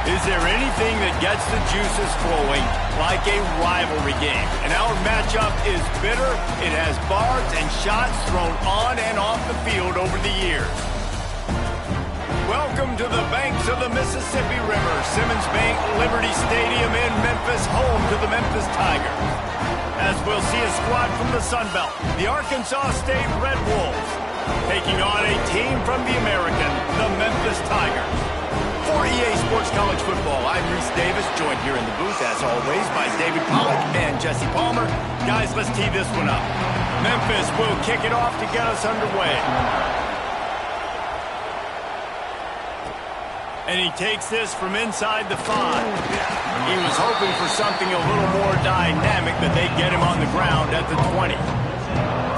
Is there anything that gets the juices flowing like a rivalry game? And our matchup is bitter. It has barbs and shots thrown on and off the field over the years. Welcome to the banks of the Mississippi River, Simmons Bank Liberty Stadium in Memphis, home to the Memphis Tigers. As we'll see a squad from the Sun Belt, the Arkansas State Red Wolves, taking on a team from the American, the Memphis Tigers. For EA Sports College Football, I'm Reese Davis, joined here in the booth, as always, by David Pollack and Jesse Palmer. Guys, let's tee this one up. Memphis will kick it off to get us underway. And he takes this from inside the 5. He was hoping for something a little more dynamic, but they get him on the ground at the 20.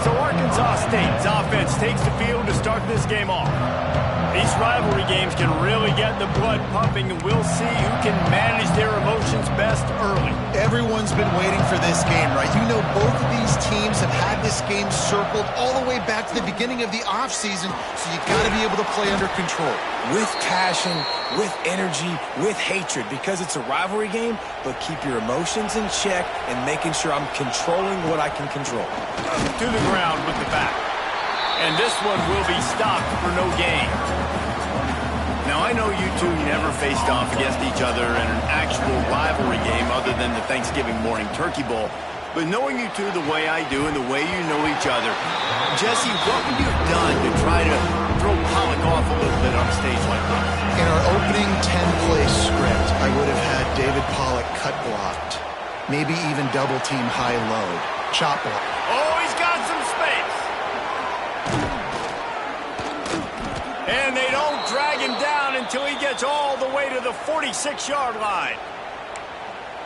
So Arkansas State's offense takes the field to start this game off. These rivalry games can really get the blood pumping, and we'll see who can manage their emotions best early. Everyone's been waiting for this game, right? You know, both of these teams have had this game circled all the way back to the beginning of the offseason, so you got to be able to play under control. With passion, with energy, with hatred, because it's a rivalry game, but keep your emotions in check and making sure I'm controlling what I can control. To the ground with the back. And this one will be stopped for no gain. Now, I know you two never faced off against each other in an actual rivalry game other than the Thanksgiving morning Turkey Bowl. But knowing you two the way I do and the way you know each other, Jesse, what would you have done to try to throw Pollack off a little bit on a stage like this? In our opening 10-play script, I would have had David Pollack cut blocked. Maybe even double-team high-low. Chop block. Oh, he's got some space. And they don't drag him down until he gets all the way to the 46-yard line.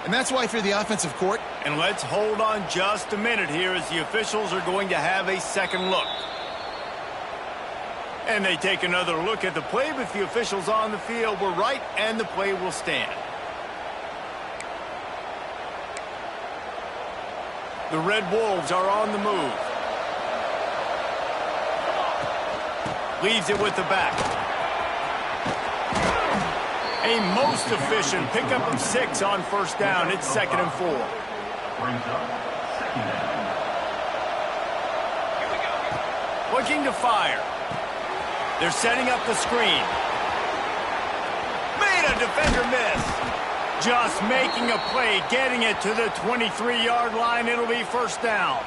And that's why for the offensive court. And let's hold on just a minute here as the officials are going to have a second look. And they take another look at the play, but the officials on the field were right, and the play will stand. The Red Wolves are on the move. Leaves it with the back. A most efficient pickup of 6 on first down. It's 2nd and 4. Looking to fire. They're setting up the screen. Made a defender miss. Just making a play, getting it to the 23-yard line. It'll be first down.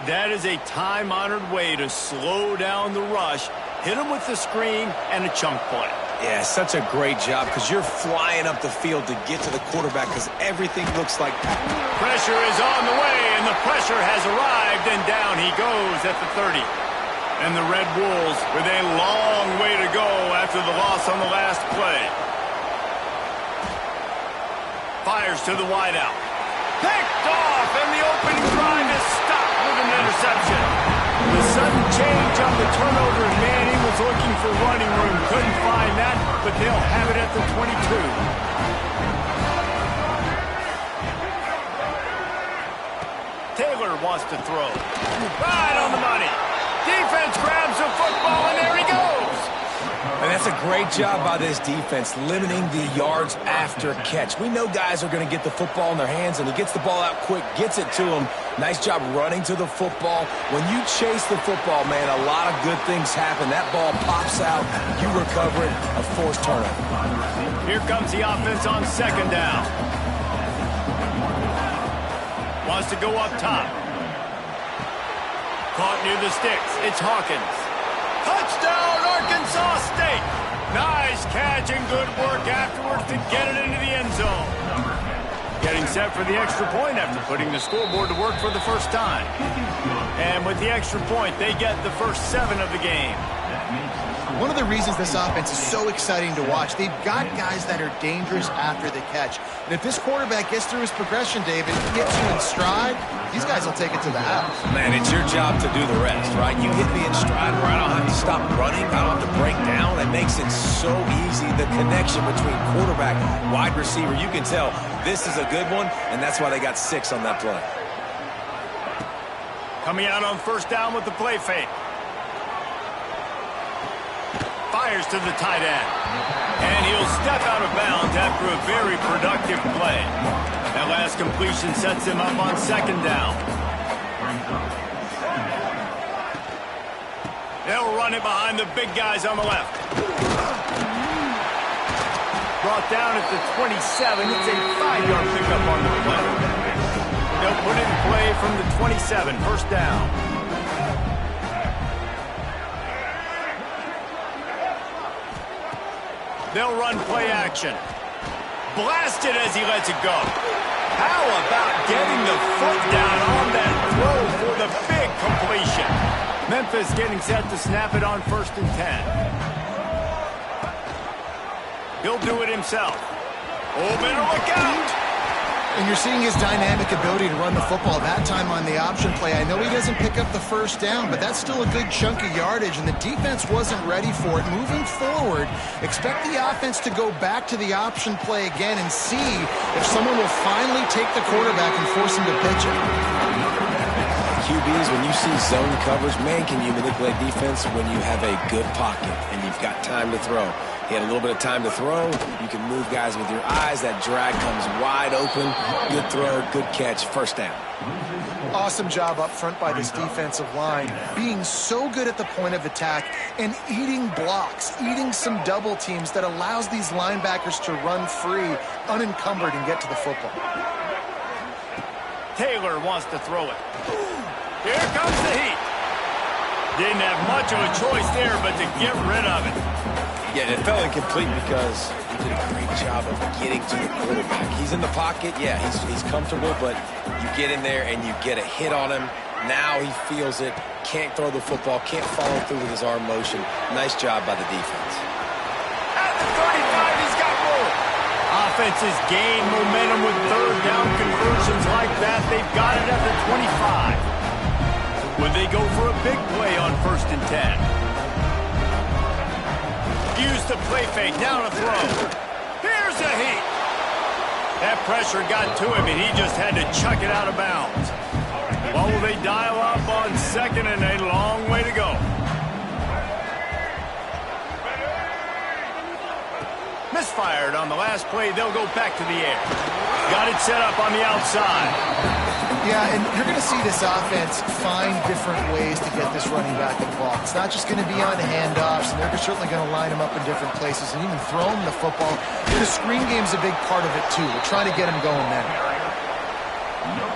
That is a time-honored way to slow down the rush, hit them with the screen, and a chunk play. Yeah, such a great job because you're flying up the field to get to the quarterback because everything looks like that. Pressure is on the way, and the pressure has arrived, and down he goes at the 30. And the Red Wolves with a long way to go after the loss on the last play. Fires to the wideout. Picked off, and the opening drive is stopped with an interception. The sudden change on the turnover, and Manny was looking for running room. Couldn't find that, but they'll have it at the 22. Taylor wants to throw. Right on the money. Defense grabs the football, and there he goes. And that's a great job by this defense, limiting the yards after catch. We know guys are going to get the football in their hands, and he gets the ball out quick, gets it to them. Nice job running to the football. When you chase the football, man, a lot of good things happen. That ball pops out, you recover it, a forced turnover. Here comes the offense on 2nd down. Wants to go up top. Caught near the sticks. It's Hawkins. Touchdown, Arkansas State. Nice catch and good work afterwards to get it in set for the extra point after putting the scoreboard to work for the first time. And with the extra point, they get the first 7 of the game. One of the reasons this offense is so exciting to watch, they've got guys that are dangerous after the catch. And if this quarterback gets through his progression, David, gets you in stride, these guys will take it to the house. Man, it's your job to do the rest, right? You hit me in stride where I don't have to stop running, I don't have to break down. It makes it so easy, the connection between quarterback, wide receiver. You can tell this is a good one, and that's why they got 6 on that play. Coming out on first down with the play fake. Fires to the tight end. And he'll step out of bounds after a very productive play. That last completion sets him up on second down. They'll run it behind the big guys on the left. Brought down at the 27. It's a 5-yard pickup on the play. They'll put it in play from the 27. First down. They'll run play action. Blasted as he lets it go. How about getting the foot down on that throw for the big completion? Memphis getting set to snap it on 1st and 10. He'll do it himself. Oh, better look out! And you're seeing his dynamic ability to run the football. That time on the option play, I know he doesn't pick up the first down, but that's still a good chunk of yardage, and the defense wasn't ready for it. Moving forward, expect the offense to go back to the option play again and see if someone will finally take the quarterback and force him to pitch it. QBs, when you see zone coverage, man, can you manipulate defense when you have a good pocket and you've got time to throw. He had a little bit of time to throw. You can move guys with your eyes. That drag comes wide open. Good throw, good catch, first down. Awesome job up front by this defensive line, being so good at the point of attack and eating blocks, eating some double teams that allows these linebackers to run free, unencumbered, and get to the football. Taylor wants to throw it. Here comes the heat. Didn't have much of a choice there, but to get rid of it. Yeah, it fell incomplete because he did a great job of getting to the quarterback. He's in the pocket. Yeah, he's comfortable, but you get in there and you get a hit on him. Now he feels it. Can't throw the football. Can't follow through with his arm motion. Nice job by the defense. At the 35, he's got room. Offenses gain momentum with third down conversions like that. They've got it at the 25. When they go for a big play on 1st and 10. Use the play fake, now to throw. Here's a heat. That pressure got to him, and he just had to chuck it out of bounds. What will they dial up on 2nd and a long way to go? Misfired on the last play. They'll go back to the air. Got it set up on the outside. Yeah, and you're going to see this offense find different ways to get this running back involved. It's not just going to be on handoffs, and they're certainly going to line him up in different places and even throw him the football. The screen game's a big part of it, too. We're trying to get him going there.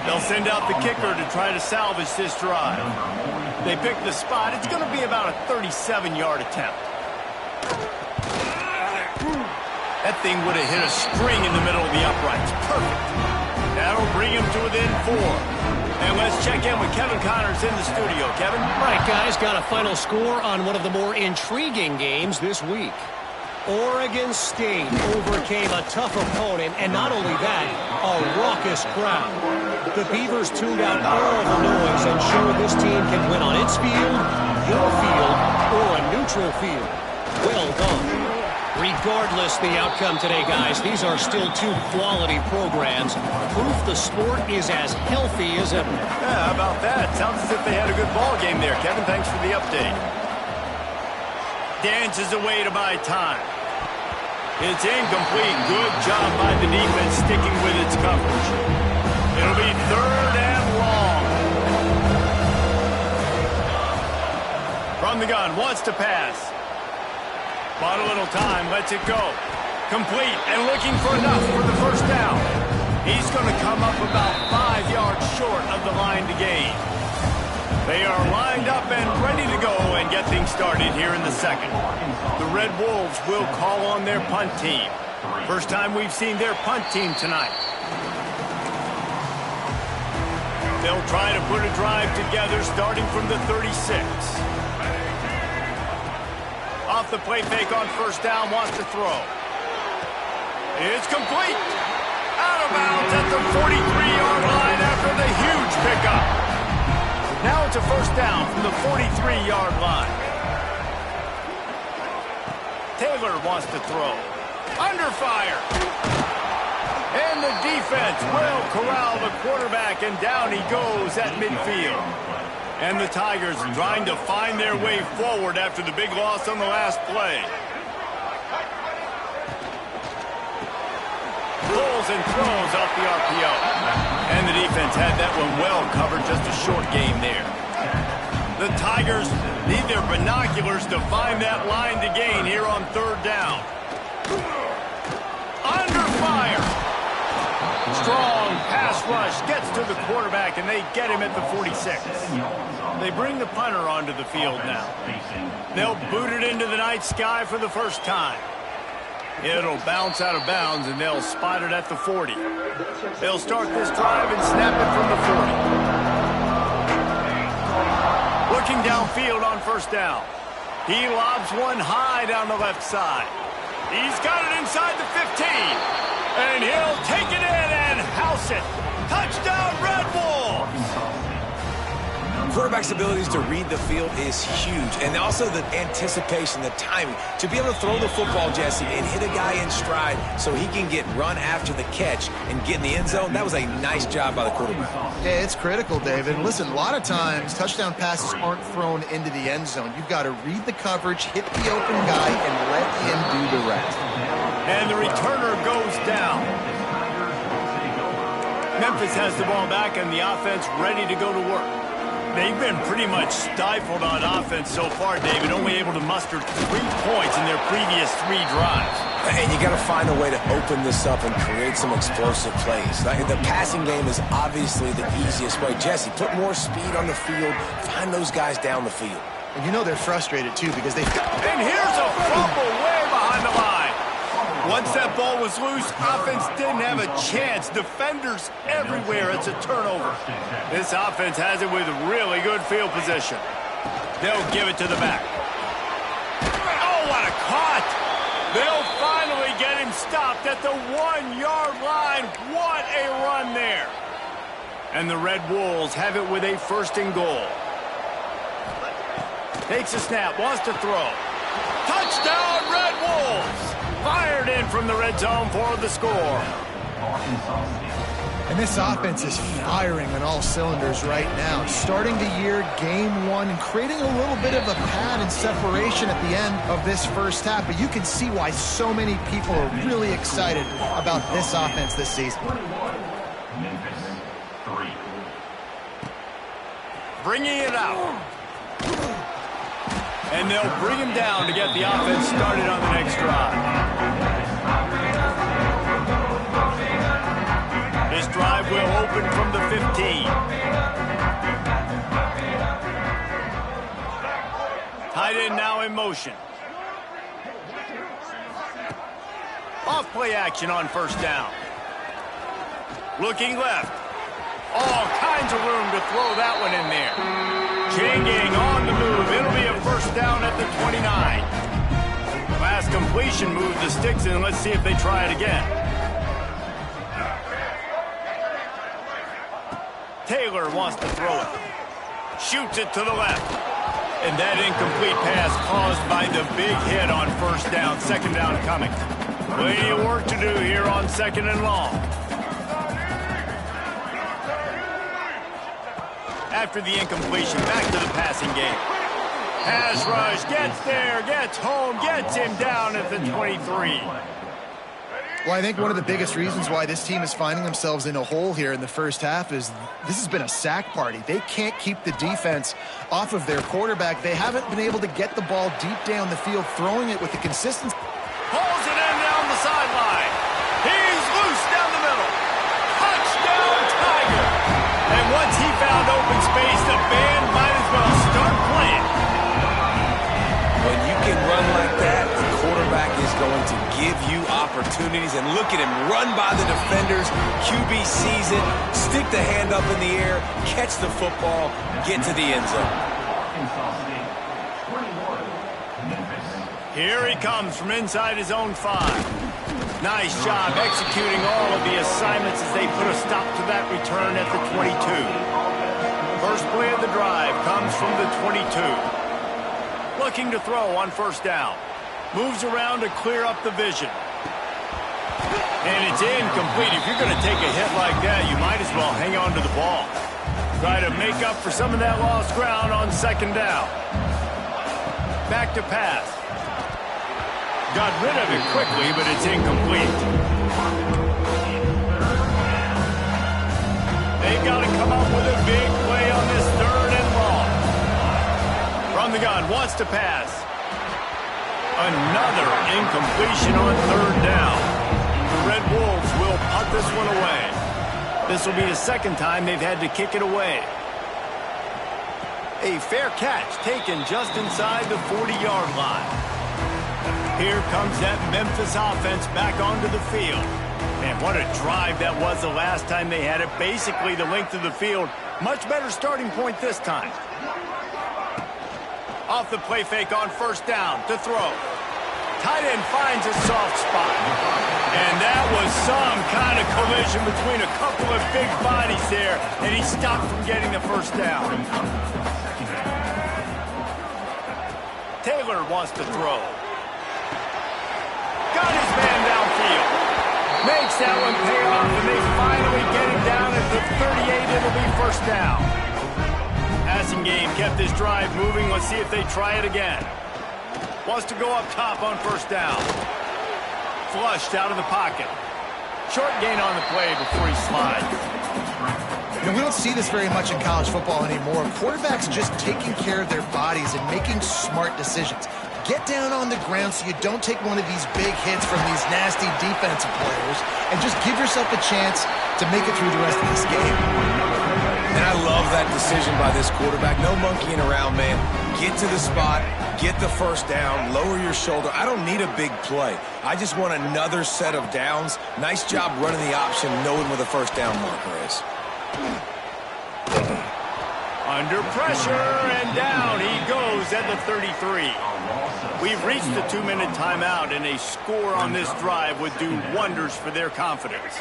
They'll send out the kicker to try to salvage this drive. They pick the spot. It's going to be about a 37-yard attempt. That thing would have hit a string in the middle of the uprights. Perfect. That'll bring him to within 4. And let's check in with Kevin Connors in the studio. Kevin? All right, guys, got a final score on one of the more intriguing games this week. Oregon State overcame a tough opponent, and not only that, a raucous crowd. The Beavers tuned out all the noise and showed this team can win on its field, your field, or a neutral field. Well done. Regardless the outcome today, guys, these are still 2 quality programs. Proof the sport is as healthy as ever. Yeah, how about that? Sounds as if they had a good ball game there. Kevin, thanks for the update. Dances away to buy time. It's incomplete. Good job by the defense sticking with its coverage. It'll be 3rd and long. From the gun, wants to pass. Bought a little time, lets it go. Complete and looking for enough for the first down. He's going to come up about 5 yards short of the line to gain. They are lined up and ready to go and get things started here in the 2nd. The Red Wolves will call on their punt team. First time we've seen their punt team tonight. They'll try to put a drive together starting from the 36. Off the play fake on first down, wants to throw. It's complete. Out of bounds at the 43-yard line after the huge pickup. Now it's a first down from the 43-yard line. Taylor wants to throw. Under fire. And the defense will corral the quarterback, and down he goes at midfield. And the Tigers trying to find their way forward after the big loss on the last play. Pulls and throws off the RPO. And the defense had that one well covered, just a short game there. The Tigers need their binoculars to find that line to gain here on third down. Under fire. Strong pass rush gets to the quarterback, and they get him at the 46. They bring the punter onto the field now. They'll boot it into the night sky for the first time. It'll bounce out of bounds, and they'll spot it at the 40. They'll start this drive and snap it from the 40. Looking downfield on first down. He lobs one high down the left side. He's got it inside the 15. And he'll take it in and house it. Touchdown, Red Wolves! Quarterback's abilities to read the field is huge. And also the anticipation, the timing. To be able to throw the football, Jesse, and hit a guy in stride so he can get run after the catch and get in the end zone, that was a nice job by the quarterback. Yeah, it's critical, David. Listen, a lot of times touchdown passes aren't thrown into the end zone. You've got to read the coverage, hit the open guy, and let him do the rest. And the returner goes down. Memphis has the ball back and the offense ready to go to work. They've been pretty much stifled on offense so far, David, only able to muster 3 points in their previous 3 drives. And you got to find a way to open this up and create some explosive plays. The passing game is obviously the easiest way. Jesse, put more speed on the field, find those guys down the field. And you know they're frustrated, too, because they... And here's a fumble way behind the line. Once that ball was loose, offense didn't have a chance. Defenders everywhere. It's a turnover. This offense has it with really good field position. They'll give it to the back. Oh, what a caught! They'll finally get him stopped at the 1-yard line. What a run there. And the Red Wolves have it with a first and goal. Takes a snap, wants to throw. Touchdown, Red Wolves! Fired in from the red zone for the score. And this offense is firing on all cylinders right now. Starting the year, game 1, and creating a little bit of a pad and separation at the end of this first half. But you can see why so many people are really excited about this offense this season. Bringing it out. And they'll bring him down to get the offense started on the next drive. This drive will open from the 15. Tight end now in motion. Off play action on first down. Looking left. All kinds of room to throw that one in there. Changing on the move. It'll be a first down at the 29. Last completion moved the sticks in. Let's see if they try it again. Taylor wants to throw it. Shoots it to the left. And that incomplete pass caused by the big hit on first down. Second down coming. Plenty of work to do here on second and long. After the incompletion, back to the passing game. Pass rush, gets there, gets home, gets him down at the 23. Well, I think one of the biggest reasons why this team is finding themselves in a hole here in the first half is this has been a sack party. They can't keep the defense off of their quarterback. They haven't been able to get the ball deep down the field, throwing it with the consistency. Pulls it in down the sideline. He's loose down the middle. Touchdown, Tiger. And once he found open space, the band might as well start playing. When you can run like that, the quarterback is going to give you opportunities. And look at him run by the defenders. QB sees it, stick the hand up in the air, catch the football, get to the end zone. Here he comes from inside his own 5. Nice job executing all of the assignments as they put a stop to that return at the 22. First play of the drive comes from the 22. Looking to throw on first down. Moves around to clear up the vision. And it's incomplete. If you're going to take a hit like that, you might as well hang on to the ball. Try to make up for some of that lost ground on second down. Back to pass. Got rid of it quickly, but it's incomplete. They've got to come up with a big play on this 3rd and long. From the gun, wants to pass. Another incompletion on 3rd down. The Red Wolves will punt this one away. This will be the 2nd time they've had to kick it away. A fair catch taken just inside the 40-yard line. Here comes that Memphis offense back onto the field. Man, what a drive that was the last time they had it. Basically the length of the field. Much better starting point this time. Off the play fake on first down to throw. Tight end finds a soft spot. And that was some kind of collision between a couple of big bodies there, and he stopped from getting the first down. Taylor wants to throw. Got his man downfield. Makes that one pay off, and they finally get him down at the 38. It'll be first down. Passing game kept this drive moving. Let's see if they try it again. Wants to go up top on first down. Flushed out of the pocket. Short gain on the play before he slides. You know, we don't see this very much in college football anymore. Quarterbacks just taking care of their bodies and making smart decisions. Get down on the ground so you don't take one of these big hits from these nasty defensive players and just give yourself a chance to make it through the rest of this game. And I love that decision by this quarterback. No monkeying around, man. Get to the spot, get the first down, lower your shoulder. I don't need a big play. I just want another set of downs. Nice job running the option, knowing where the first down marker is. Under pressure, and down he goes at the 33. We've reached the 2-minute timeout, and a score on this drive would do wonders for their confidence.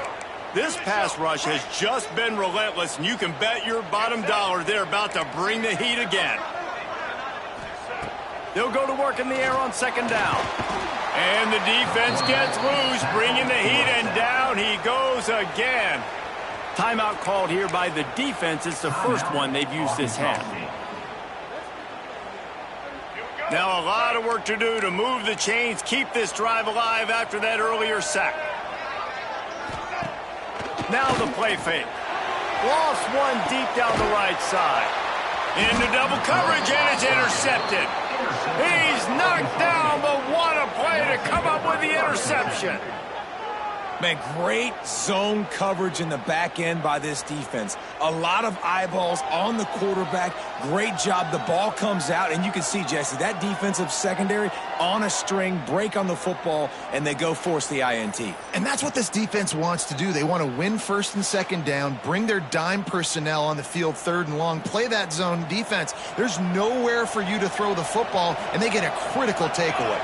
This pass rush has just been relentless, and you can bet your bottom dollar they're about to bring the heat again. They'll go to work in the air on second down. And the defense gets loose, bringing the heat, and down he goes again. Timeout called here by the defense. It's the first one they've used this half. Now a lot of work to do to move the chains, keep this drive alive after that earlier sack. Now the play fake. Lost one deep down the right side. Into double coverage, and it's intercepted. He's knocked down, but what a play to come up with the interception. Man, great zone coverage in the back end by this defense. A lot of eyeballs on the quarterback. Great job. The ball comes out, and you can see, Jesse, that defensive secondary on a string, break on the football, and they go force the INT. And that's what this defense wants to do. They want to win first and second down, bring their dime personnel on the field third and long, play that zone defense. There's nowhere for you to throw the football, and they get a critical takeaway.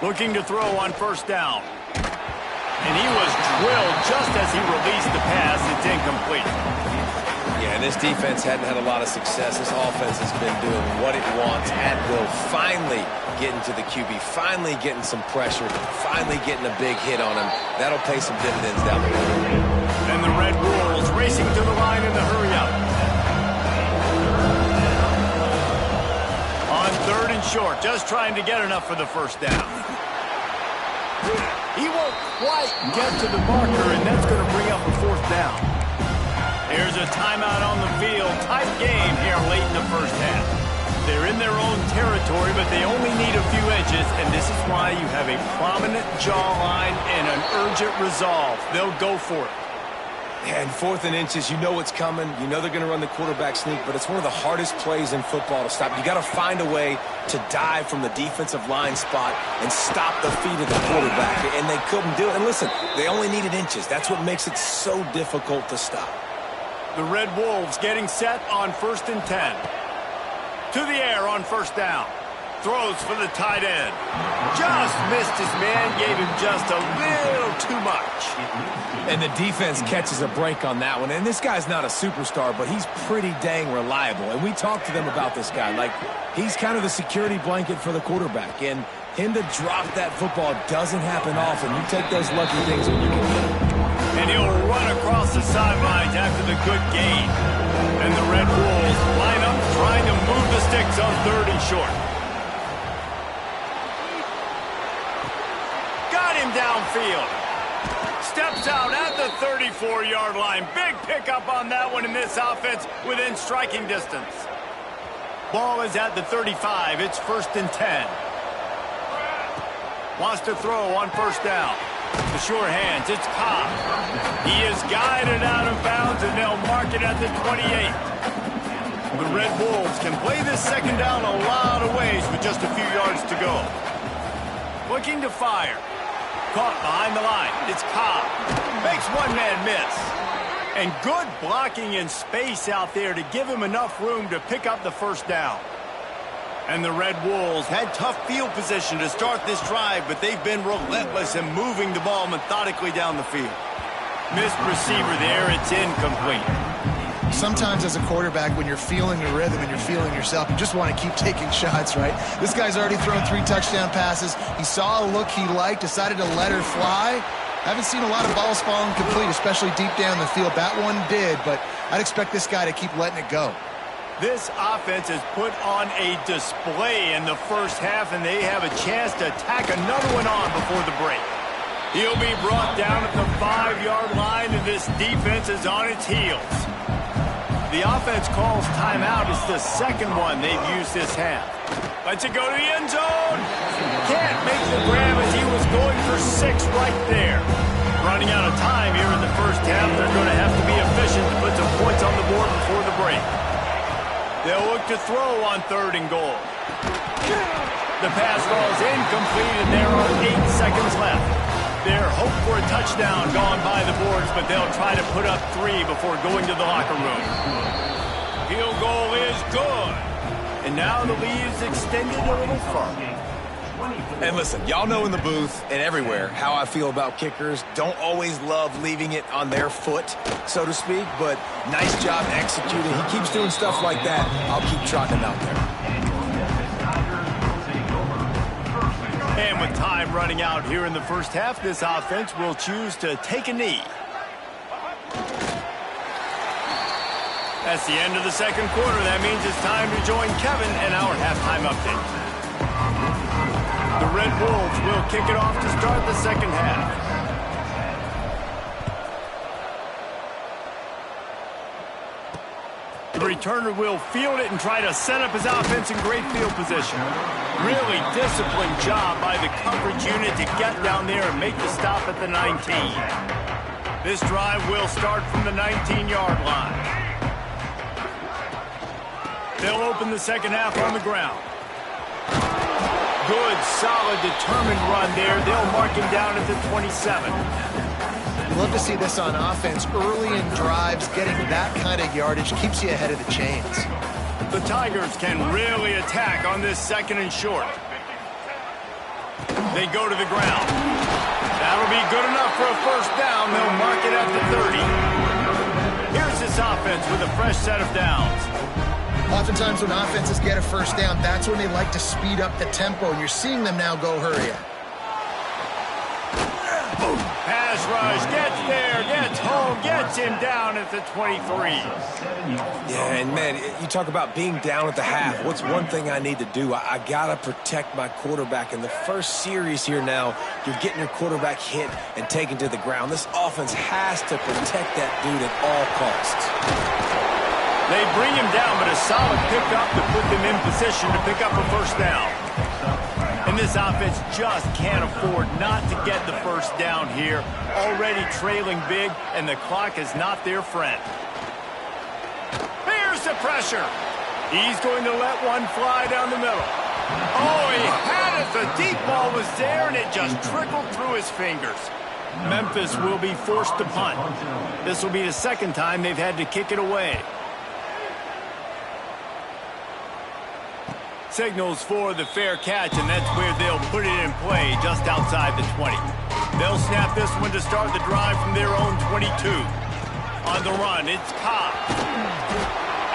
Looking to throw on first down. And he was drilled just as he released the pass. It's incomplete. Yeah, and this defense hadn't had a lot of success. This offense has been doing what it wants at will. Finally getting to the QB. Finally getting some pressure. Finally getting a big hit on him. That'll pay some dividends down the road. And the Red Wolves racing to the line in the hurry-up. On third and short, just trying to get enough for the first down. He won't quite get to the marker, and that's going to bring up a fourth down. Here's a timeout on the field. Tight game here late in the first half. They're in their own territory, but they only need a few inches, and this is why you have a prominent jawline and an urgent resolve. They'll go for it. And 4th and inches, you know what's coming. You know they're going to run the quarterback sneak, but it's one of the hardest plays in football to stop. You got to find a way to dive from the defensive line spot and stop the feet of the quarterback, and they couldn't do it. And listen, they only needed inches. That's what makes it so difficult to stop. The Red Wolves getting set on 1st and 10. To the air on 1st down. Throws for the tight end. Just missed his man, gave him just a little too much. And the defense catches a break on that one. And this guy's not a superstar, but he's pretty dang reliable. And we talked to them about this guy. Like, he's kind of the security blanket for the quarterback. And him to drop that football doesn't happen often. You take those lucky things when you can get it. And he'll run across the sidelines after the good gain. And the Red Wolves line up trying to move the sticks on 3rd and short. Got him downfield. Steps out at the 34-yard line. Big pickup on that one in this offense within striking distance. Ball is at the 35. It's 1st and 10. Wants to throw on 1st down. The sure hands, it's Cobb. He is guided out of bounds, and they'll mark it at the 28. The Red Wolves can play this 2nd down a lot of ways with just a few yards to go. Looking to fire. Caught behind the line. It's Cobb. Makes one man miss. And good blocking in space out there to give him enough room to pick up the 1st down. And the Red Wolves had tough field position to start this drive, but they've been relentless in moving the ball methodically down the field. Missed receiver there. It's incomplete. Sometimes as a quarterback, when you're feeling the rhythm and you're feeling yourself, you just want to keep taking shots, right? This guy's already thrown 3 touchdown passes. He saw a look he liked, decided to let her fly. Haven't seen a lot of balls falling complete, especially deep down the field. That one did, but I'd expect this guy to keep letting it go. This offense has put on a display in the 1st half, and they have a chance to tack another one on before the break. He'll be brought down at the 5-yard line, and this defense is on its heels. The offense calls timeout. It's the 2nd one they've used this half. Lets it go to the end zone. Can't make the grab as he was going for 6 right there. Running out of time here in the 1st half. They're going to have to be efficient to put some points on the board before the break. They'll look to throw on 3rd and goal. The pass falls incomplete, and there are 8 seconds left. Their hope for a touchdown gone by the boards, but they'll try to put up 3 before going to the locker room. Field goal is good. And now the lead is extended a little further. And listen, y'all know in the booth and everywhere how I feel about kickers. Don't always love leaving it on their foot, so to speak, but nice job executing. He keeps doing stuff like that. I'll keep trotting him out there. And with time running out here in the 1st half, this offense will choose to take a knee. That's the end of the 2nd quarter. That means it's time to join Kevin in our halftime update. The Red Wolves will kick it off to start the 2nd half. The returner will field it and try to set up his offense in great field position. Really disciplined job by the coverage unit to get down there and make the stop at the 19. This drive will start from the 19-yard line. They'll open the 2nd half on the ground. Good, solid, determined run there. They'll mark him down at the 27. You love to see this on offense. Early in drives, getting that kind of yardage keeps you ahead of the chains. The Tigers can really attack on this 2nd and short. They go to the ground. That'll be good enough for a 1st down. They'll mark it at the 30. Here's this offense with a fresh set of downs. Oftentimes when offenses get a 1st down, that's when they like to speed up the tempo, and you're seeing them now go hurry up. Pass rush, gets there, gets home, gets him down at the 23. Yeah, and man, you talk about being down at the half. What's one thing I need to do? I got to protect my quarterback. In the 1st series here now, you're getting your quarterback hit and taken to the ground. This offense has to protect that dude at all costs. They bring him down, but a solid pickup to put them in position to pick up a 1st down. And this offense just can't afford not to get the first down here. Already trailing big, and the clock is not their friend. Here's the pressure. He's going to let one fly down the middle. Oh, he had it. The deep ball was there, and it just trickled through his fingers. Memphis will be forced to punt. This will be the second time they've had to kick it away. Signals for the fair catch, and that's where they'll put it in play, just outside the 20. They'll snap this one to start the drive from their own 22. On the run, it's Cobb.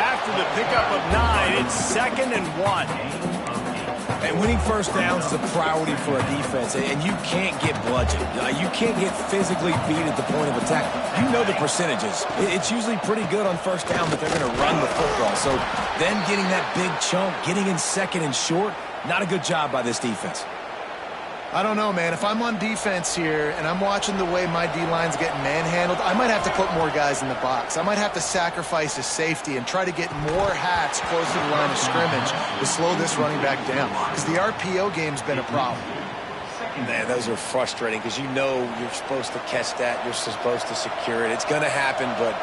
After the pickup of 9, it's 2nd and 1. And winning first downs is a priority for a defense, and you can't get bludgeoned. You can't get physically beat at the point of attack. You know the percentages. It's usually pretty good on first down that they're going to run the football. So then getting that big chunk, getting in 2nd and short, not a good job by this defense. I don't know, man. If I'm on defense here and I'm watching the way my D-line's getting manhandled, I might have to put more guys in the box. I might have to sacrifice his safety and try to get more hats close to the line of scrimmage to slow this running back down, because the RPO game's been a problem. Man, those are frustrating because you know you're supposed to catch that. You're supposed to secure it. It's going to happen, but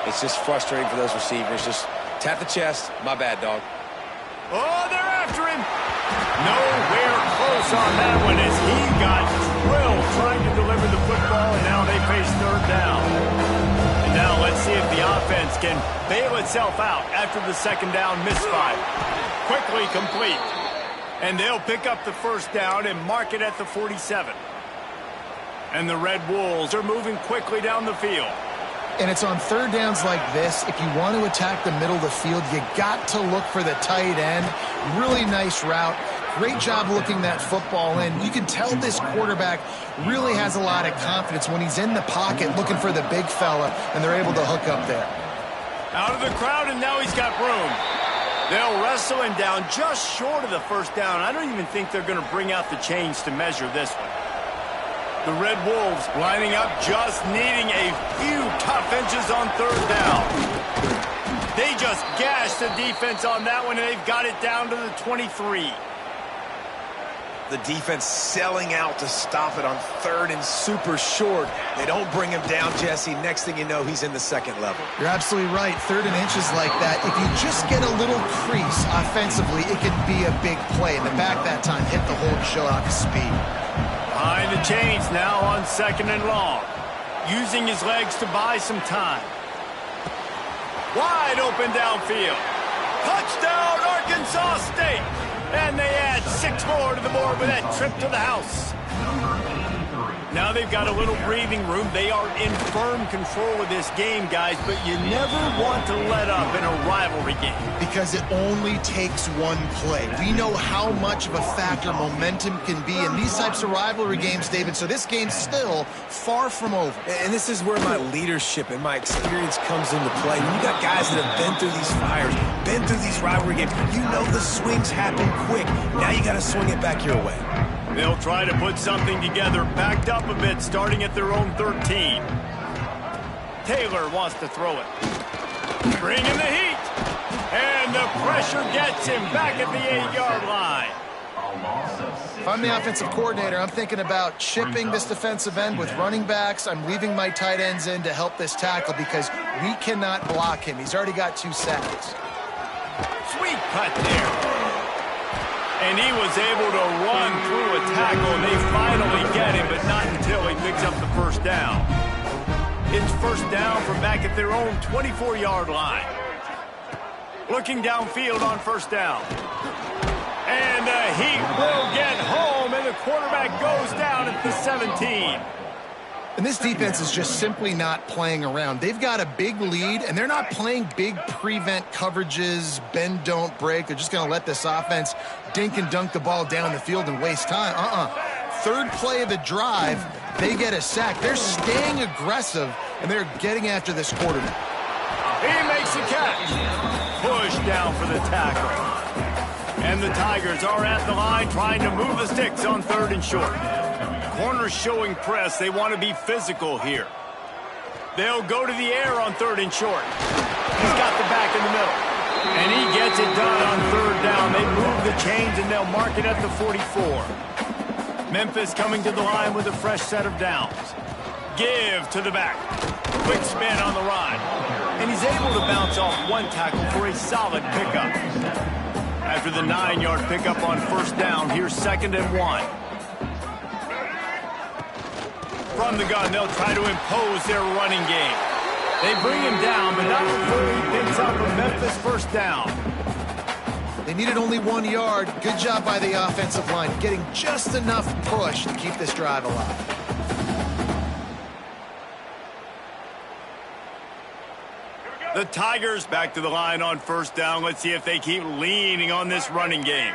it's just frustrating for those receivers. Just tap the chest. My bad, dog. Oh, they're after him. Nowhere close on that one as he got drilled trying to deliver the football, and now they face 3rd down. And now let's see if the offense can bail itself out after the 2nd down misfire. Quickly complete. And they'll pick up the first down and mark it at the 47. And the Red Wolves are moving quickly down the field. And it's on 3rd downs like this. If you want to attack the middle of the field, you got to look for the tight end. Really nice route. Great job looking that football in. You can tell this quarterback really has a lot of confidence when he's in the pocket looking for the big fella, and they're able to hook up there. Out of the crowd, and now he's got room. They'll wrestle him down just short of the first down. I don't even think they're going to bring out the chains to measure this one. The Red Wolves lining up, just needing a few tough inches on 3rd down. They just gashed the defense on that one, and they've got it down to the 23. The defense selling out to stop it on 3rd and super short. They don't bring him down, Jesse. Next thing you know, he's in the 2nd level. You're absolutely right. 3rd and inches like that, if you just get a little crease offensively, it can be a big play. And the back that time hit the hole and showed off his speed. Behind the chains now on 2nd and long. Using his legs to buy some time. Wide open downfield. Touchdown, Arkansas State. And they add 6 more to the board with that trip to the house. Now they've got a little breathing room. They are in firm control of this game, guys, but you never want to let up in a rivalry game. Because it only takes one play. We know how much of a factor momentum can be in these types of rivalry games, David, so this game's still far from over. And this is where my leadership and my experience comes into play. When you got guys that have been through these fires, been through these rivalry games, you know the swings happen quick. Now you got to swing it back your way. They'll try to put something together, backed up a bit, starting at their own 13. Taylor wants to throw it. Bring in the heat. And the pressure gets him back at the 8-yard line. If I'm the offensive coordinator, I'm thinking about chipping this defensive end with running backs. I'm leaving my tight ends in to help this tackle because we cannot block him. He's already got 2 sacks. Sweet cut there. And he was able to run through a tackle, and they finally get him, but not until he picks up the first down. It's first down from back at their own 24-yard line. Looking downfield on first down. And the heat will get home, and the quarterback goes down at the 17. And this defense is just simply not playing around. They've got a big lead, and they're not playing big prevent coverages, bend, don't break. They're just going to let this offense dink and dunk the ball down the field and waste time. 3rd play of the drive, they get a sack. They're staying aggressive, and they're getting after this quarterback. He makes a catch. Push down for the tackle. And the Tigers are at the line trying to move the sticks on 3rd and short. Corners showing press. They want to be physical here. They'll go to the air on 3rd and short. He's got the back in the middle. And he gets it done on third down. They move the chains, and they'll mark it at the 44. Memphis coming to the line with a fresh set of downs. Give to the back. Quick spin on the ride. And he's able to bounce off one tackle for a solid pickup. After the 9-yard pickup on first down, here's 2nd and 1. From the gun, they'll try to impose their running game. They bring him down, but not before he picks up a Memphis first down. They needed only 1 yard. Good job by the offensive line, getting just enough push to keep this drive alive. The Tigers back to the line on first down. Let's see if they keep leaning on this running game.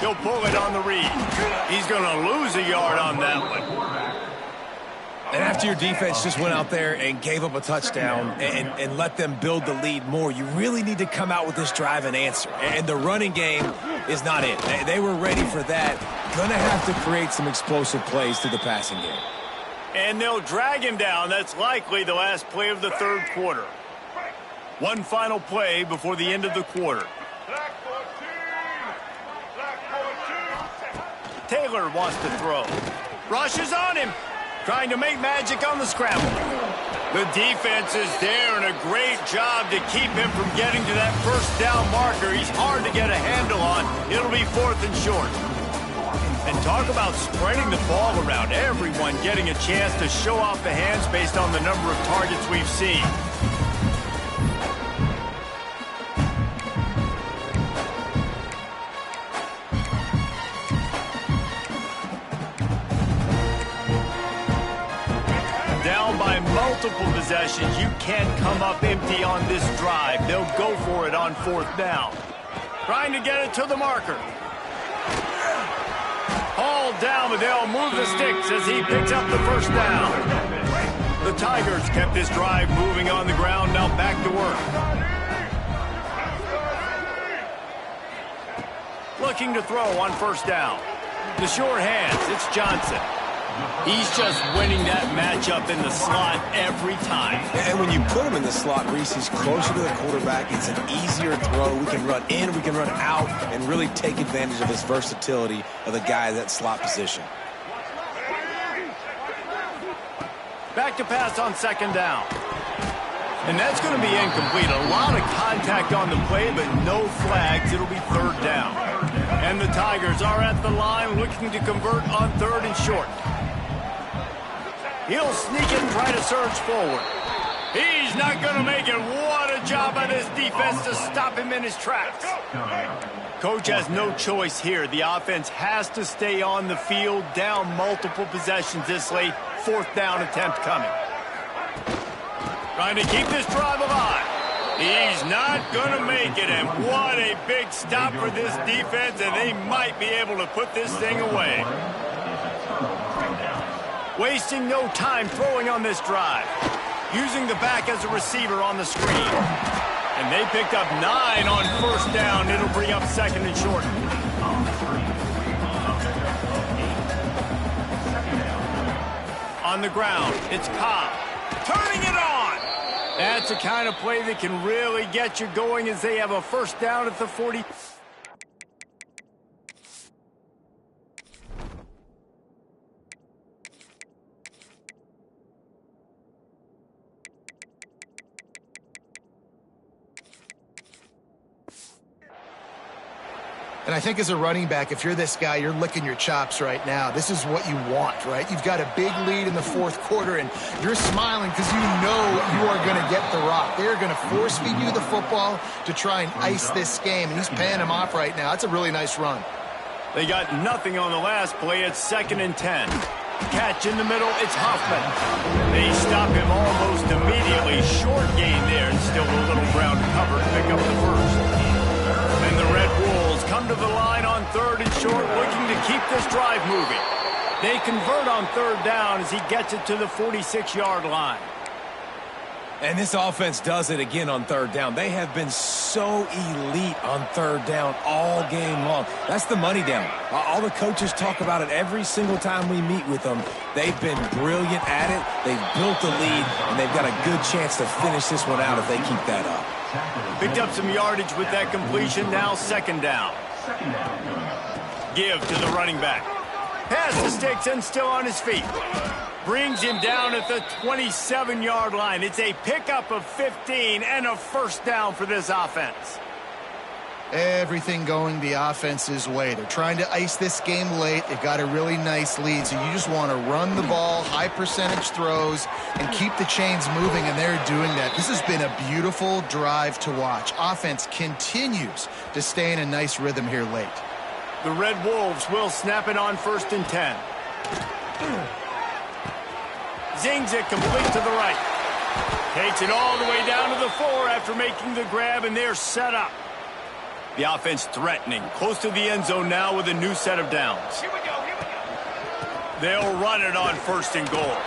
He'll pull it on the read. He's going to lose a yard on that one. And after your defense just went out there and gave up a touchdown and let them build the lead more, you really need to come out with this drive and answer. And the running game is not it. They were ready for that. Going to have to create some explosive plays through the passing game. And they'll drag him down. That's likely the last play of the third quarter. One final play before the end of the quarter. Taylor wants to throw. Rushes on him. Trying to make magic on the scramble. The defense is there, and a great job to keep him from getting to that first down marker. He's hard to get a handle on. It'll be 4th and short. And talk about spreading the ball around. Everyone getting a chance to show off the hands based on the number of targets we've seen. Down by multiple possessions, you can't come up empty on this drive. They'll go for it on 4th down. Trying to get it to the marker. All down, but they'll move the sticks as he picks up the first down. The Tigers kept this drive moving on the ground, now back to work. Looking to throw on first down. The short hands, it's Johnson. He's just winning that matchup in the slot every time. And when you put him in the slot, Reese, he's closer to the quarterback. It's an easier throw. We can run in, we can run out, and really take advantage of his versatility of the guy in that slot position. Back to pass on 2nd down. And that's going to be incomplete. A lot of contact on the play, but no flags. It'll be 3rd down. And the Tigers are at the line looking to convert on 3rd and short. He'll sneak it and try to surge forward. He's not going to make it. What a job by this defense to stop him in his tracks. Coach has no choice here. The offense has to stay on the field, down multiple possessions this late. 4th down attempt coming. Trying to keep this drive alive. He's not going to make it, and what a big stop for this defense, and they might be able to put this thing away. Wasting no time throwing on this drive. Using the back as a receiver on the screen. And they picked up 9 on first down. It'll bring up 2nd and short. On the ground, it's Cobb. Turning it on! That's the kind of play that can really get you going as they have a first down at the 40. And I think as a running back, if you're this guy, you're licking your chops right now. This is what you want, right? You've got a big lead in the 4th quarter, and you're smiling because you know you are going to get the rock. They're going to force feed you the football to try and ice this game, and he's paying him off right now. That's a really nice run. They got nothing on the last play. It's 2nd and 10. Catch in the middle, it's Huffman. They stop him almost immediately. Short gain there, and still a little ground to cover to pick up the first. And the Red Wolves come to the line on 3rd and short, looking to keep this drive moving. They convert on 3rd down as he gets it to the 46-yard line. And this offense does it again on third down. They have been so elite on third down all game long. That's the money down. All the coaches talk about it every single time we meet with them. They've been brilliant at it. They've built the lead, and they've got a good chance to finish this one out if they keep that up. Picked up some yardage with that completion. Now second down. Give to the running back. Pass the sticks and still on his feet. Brings him down at the 27-yard line. It's a pickup of 15 and a first down for this offense. Everything going the offense's way. They're trying to ice this game late. They've got a really nice lead, so you just want to run the ball, high percentage throws, and keep the chains moving, and they're doing that. This has been a beautiful drive to watch. Offense continues to stay in a nice rhythm here late. The Red Wolves will snap it on 1st and 10. Zings it complete to the right. Takes it all the way down to the 4 after making the grab, and they're set up. The offense threatening, close to the end zone now with a new set of downs. Here we go. They'll run it on 1st and goal.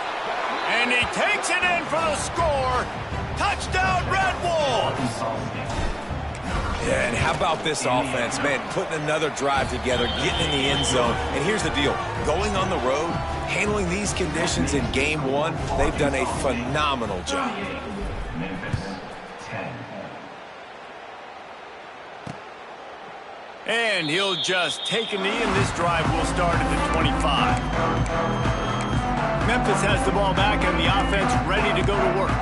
And he takes it in for the score. Touchdown, Red Wolves! Yeah, and how about this offense, man, putting another drive together, getting in the end zone. And here's the deal. Going on the road, handling these conditions in game 1, they've done a phenomenal job. Memphis 10. And he'll just take a knee, and this drive will start at the 25. Memphis has the ball back, and the offense ready to go to work.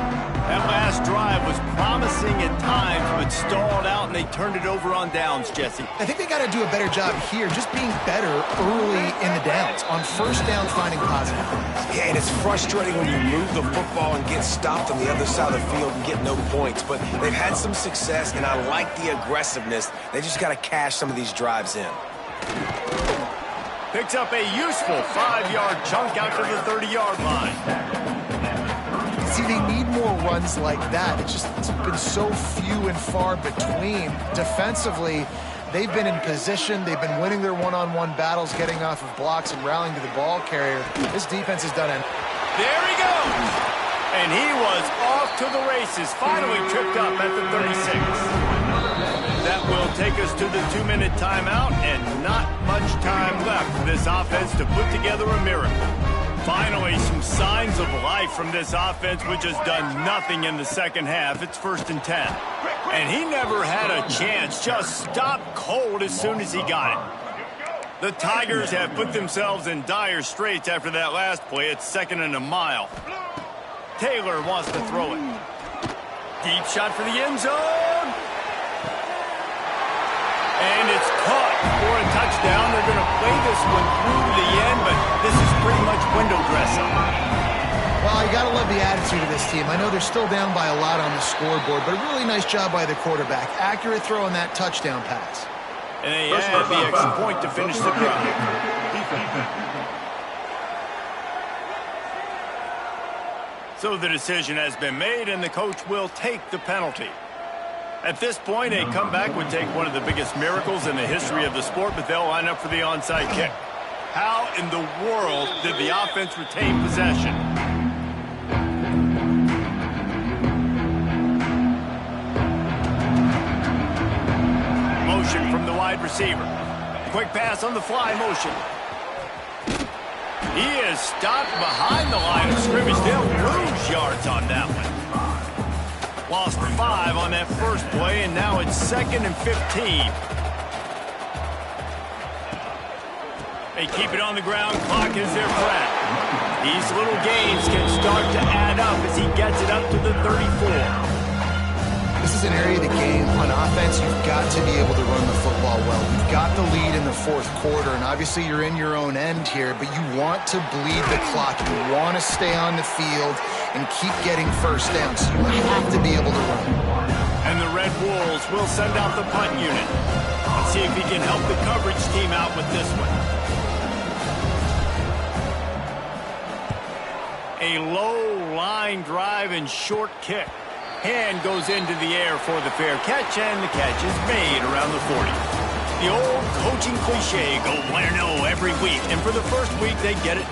That last drive was promising at times, but stalled out, and they turned it over on downs, Jesse. I think they got to do a better job here, just being better early in the downs. On first down, finding positive things. Yeah, and it's frustrating when you move the football and get stopped on the other side of the field and get no points. But they've had some success, and I like the aggressiveness. They just got to cash some of these drives in. Picks up a useful 5-yard chunk out to the 30-yard line. See, they need more runs like that. It's been so few and far between. Defensively, they've been in position. They've been winning their one-on-one battles, getting off of blocks and rallying to the ball carrier. This defense has done it. There he goes! And he was off to the races, finally tripped up at the 36. That will take us to the 2-minute timeout, and not much time left for this offense to put together a miracle. Finally, some signs of life from this offense, which has done nothing in the second half. It's 1st and 10. And he never had a chance, just stopped cold as soon as he got it. The Tigers have put themselves in dire straits after that last play. It's 2nd and a mile. Taylor wants to throw it. Deep shot for the end zone. And it's caught for a touchdown. They're going to play this one through to the end, but this is pretty much window dressing. Well, you got to love the attitude of this team. I know they're still down by a lot on the scoreboard, but a really nice job by the quarterback. Accurate throw on that touchdown pass. And they add the extra point to finish the drive. So the decision has been made, and the coach will take the penalty. At this point, a comeback would take one of the biggest miracles in the history of the sport, but they'll line up for the onside kick. How in the world did the offense retain possession? Motion from the wide receiver. Quick pass on the fly motion. He is stopped behind the line of scrimmage. They'll lose yards on that one. Lost 5 on that first play, and now it's 2nd and 15. They keep it on the ground. Clock is their friend. These little gains can start to add up as he gets it up to the 34. This is an area of the game. On offense, you've got to be able to run the football well. You've got the lead in the 4th quarter, and obviously you're in your own end here, but you want to bleed the clock. You want to stay on the field and keep getting first down, so you have to be able to run. And the Red Wolves will send out the punt unit. Let's see if he can help the coverage team out with this one. A low line drive and short kick. Hand goes into the air for the fair catch, and the catch is made around the 40. The old coaching cliche, go 1-0 every week. And for the first week, they get it.